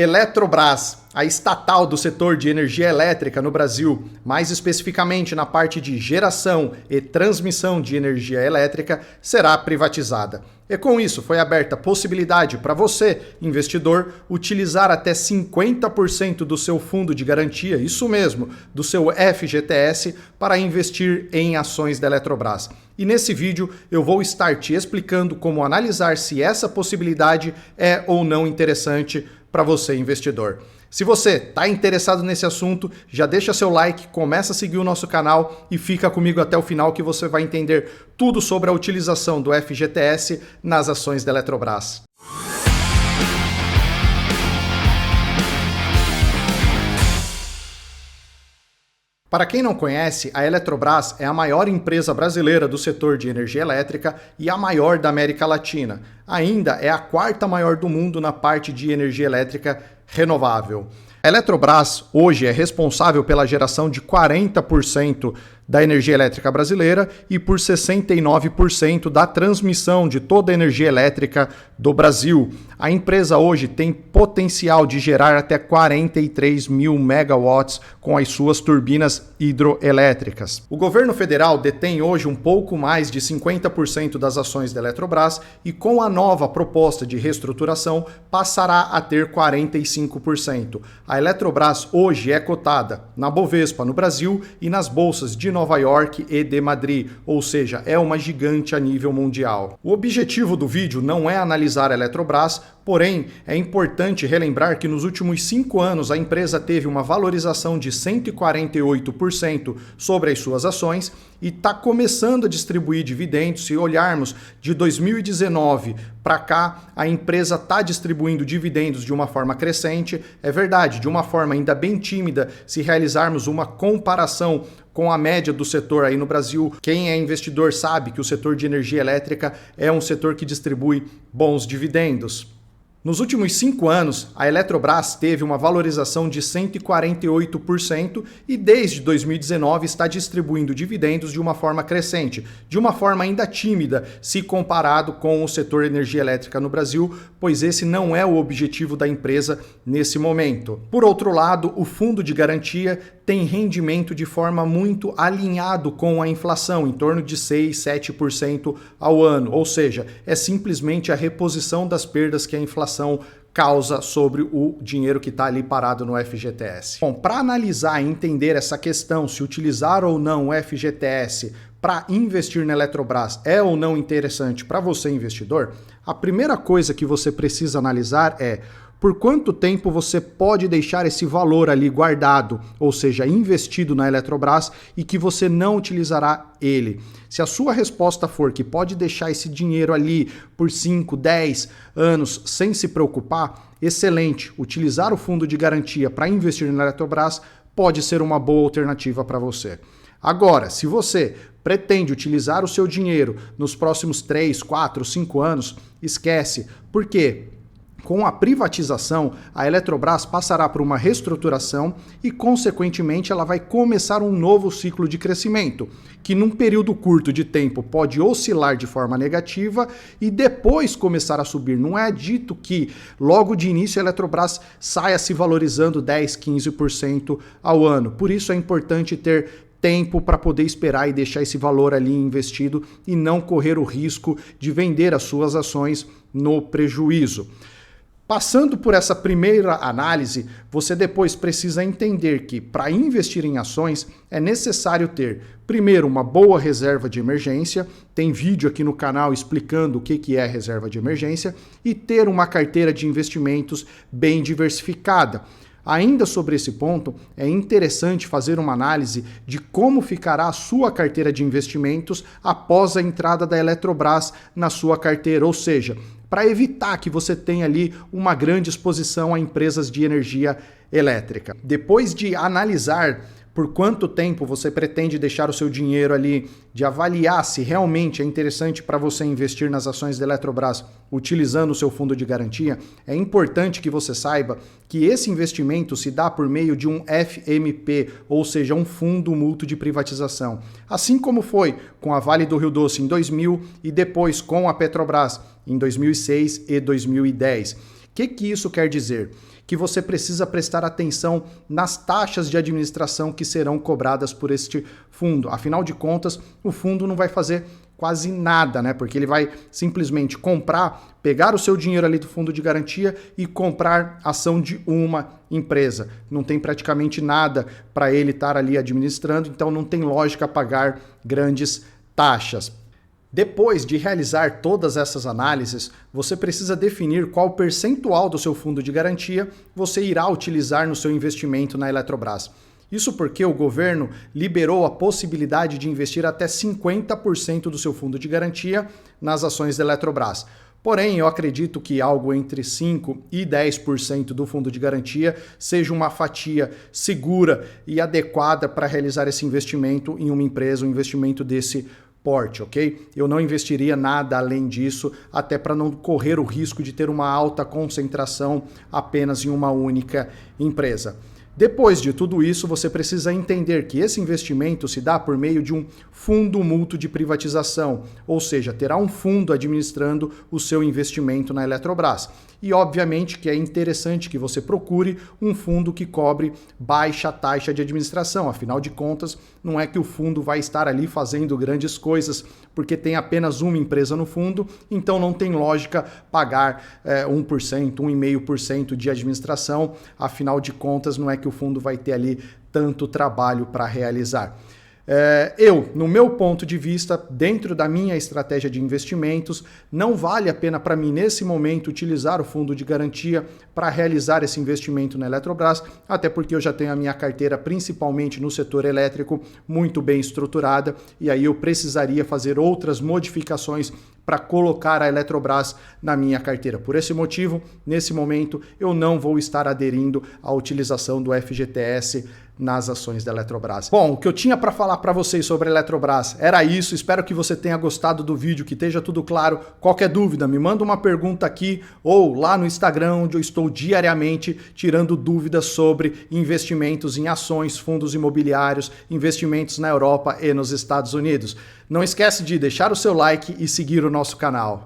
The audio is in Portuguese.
Eletrobras, a estatal do setor de energia elétrica no Brasil, mais especificamente na parte de geração e transmissão de energia elétrica, será privatizada. E com isso foi aberta a possibilidade para você, investidor, utilizar até 50% do seu fundo de garantia, isso mesmo, do seu FGTS, para investir em ações da Eletrobras. E nesse vídeo eu vou estar te explicando como analisar se essa possibilidade é ou não interessante para você, investidor. Se você está interessado nesse assunto, já deixa seu like, começa a seguir o nosso canal e fica comigo até o final que você vai entender tudo sobre a utilização do FGTS nas ações da Eletrobras. Para quem não conhece, a Eletrobras é a maior empresa brasileira do setor de energia elétrica e a maior da América Latina. Ainda é a quarta maior do mundo na parte de energia elétrica renovável. A Eletrobras hoje é responsável pela geração de 40% da energia elétrica brasileira e por 69% da transmissão de toda a energia elétrica do Brasil. A empresa hoje tem potencial de gerar até 43 mil megawatts com as suas turbinas hidroelétricas. O governo federal detém hoje um pouco mais de 50% das ações da Eletrobras e com a nova proposta de reestruturação passará a ter 45%. A Eletrobras hoje é cotada na Bovespa no Brasil e nas bolsas de Nova York e de Madrid, ou seja, é uma gigante a nível mundial. O objetivo do vídeo não é analisar a Eletrobras, porém é importante relembrar que nos últimos 5 anos a empresa teve uma valorização de 148% sobre as suas ações e está começando a distribuir dividendos. Se olharmos de 2019 para cá, a empresa está distribuindo dividendos de uma forma crescente. É verdade, de uma forma ainda bem tímida, se realizarmos uma comparação com a média do setor aí no Brasil. Quem é investidor sabe que o setor de energia elétrica é um setor que distribui bons dividendos. Nos últimos 5 anos, a Eletrobras teve uma valorização de 148% e desde 2019 está distribuindo dividendos de uma forma crescente, de uma forma ainda tímida se comparado com o setor de energia elétrica no Brasil, pois esse não é o objetivo da empresa nesse momento. Por outro lado, o fundo de garantia tem rendimento de forma muito alinhado com a inflação, em torno de 6, 7% ao ano, ou seja, é simplesmente a reposição das perdas que a inflação causa sobre o dinheiro que está ali parado no FGTS. Bom, para analisar e entender essa questão, se utilizar ou não o FGTS para investir na Eletrobras é ou não interessante para você, investidor, a primeira coisa que você precisa analisar é por quanto tempo você pode deixar esse valor ali guardado, ou seja, investido na Eletrobras e que você não utilizará ele. Se a sua resposta for que pode deixar esse dinheiro ali por 5, 10 anos sem se preocupar, excelente. Utilizar o fundo de garantia para investir na Eletrobras pode ser uma boa alternativa para você. Agora, se você pretende utilizar o seu dinheiro nos próximos 3, 4, 5 anos, esquece. Por quê? Com a privatização, a Eletrobras passará por uma reestruturação e, consequentemente, ela vai começar um novo ciclo de crescimento, que num período curto de tempo pode oscilar de forma negativa e depois começar a subir. Não é dito que logo de início a Eletrobras saia se valorizando 10, 15% ao ano. Por isso é importante ter tempo para poder esperar e deixar esse valor ali investido e não correr o risco de vender as suas ações no prejuízo. Passando por essa primeira análise, você depois precisa entender que para investir em ações é necessário ter, primeiro, uma boa reserva de emergência, tem vídeo aqui no canal explicando o que é reserva de emergência, e ter uma carteira de investimentos bem diversificada. Ainda sobre esse ponto, é interessante fazer uma análise de como ficará a sua carteira de investimentos após a entrada da Eletrobras na sua carteira, ou seja, para evitar que você tenha ali uma grande exposição a empresas de energia elétrica. Depois de analisar por quanto tempo você pretende deixar o seu dinheiro ali, de avaliar se realmente é interessante para você investir nas ações da Eletrobras utilizando o seu fundo de garantia, é importante que você saiba que esse investimento se dá por meio de um FMP, ou seja, um fundo mútuo de privatização. Assim como foi com a Vale do Rio Doce em 2000 e depois com a Petrobras em 2006 e 2010. que isso quer dizer? Que você precisa prestar atenção nas taxas de administração que serão cobradas por este fundo. Afinal de contas, o fundo não vai fazer quase nada, né? Porque ele vai simplesmente comprar, pegar o seu dinheiro ali do fundo de garantia e comprar ação de uma empresa. Não tem praticamente nada para ele estar ali administrando, então não tem lógica pagar grandes taxas. Depois de realizar todas essas análises, você precisa definir qual percentual do seu fundo de garantia você irá utilizar no seu investimento na Eletrobras. Isso porque o governo liberou a possibilidade de investir até 50% do seu fundo de garantia nas ações da Eletrobras. Porém, eu acredito que algo entre 5% e 10% do fundo de garantia seja uma fatia segura e adequada para realizar esse investimento em uma empresa, um investimento desse porte, ok? Eu não investiria nada além disso, até para não correr o risco de ter uma alta concentração apenas em uma única empresa. Depois de tudo isso, você precisa entender que esse investimento se dá por meio de um fundo mútuo de privatização, ou seja, terá um fundo administrando o seu investimento na Eletrobras. E obviamente que é interessante que você procure um fundo que cobre baixa taxa de administração. Afinal de contas, não é que o fundo vai estar ali fazendo grandes coisas porque tem apenas uma empresa no fundo, então não tem lógica pagar 1%, 1,5% de administração. Afinal de contas, não é que o fundo vai ter ali tanto trabalho para realizar. No meu ponto de vista, dentro da minha estratégia de investimentos, não vale a pena para mim, nesse momento, utilizar o fundo de garantia para realizar esse investimento na Eletrobras, até porque eu já tenho a minha carteira, principalmente no setor elétrico, muito bem estruturada, e aí eu precisaria fazer outras modificações para colocar a Eletrobras na minha carteira. Por esse motivo, nesse momento, eu não vou estar aderindo à utilização do FGTS nas ações da Eletrobras. Bom, o que eu tinha para falar para vocês sobre a Eletrobras era isso. Espero que você tenha gostado do vídeo, que esteja tudo claro. Qualquer dúvida, me manda uma pergunta aqui ou lá no Instagram, onde eu estou diariamente tirando dúvidas sobre investimentos em ações, fundos imobiliários, investimentos na Europa e nos Estados Unidos. Não esquece de deixar o seu like e seguir o nosso canal.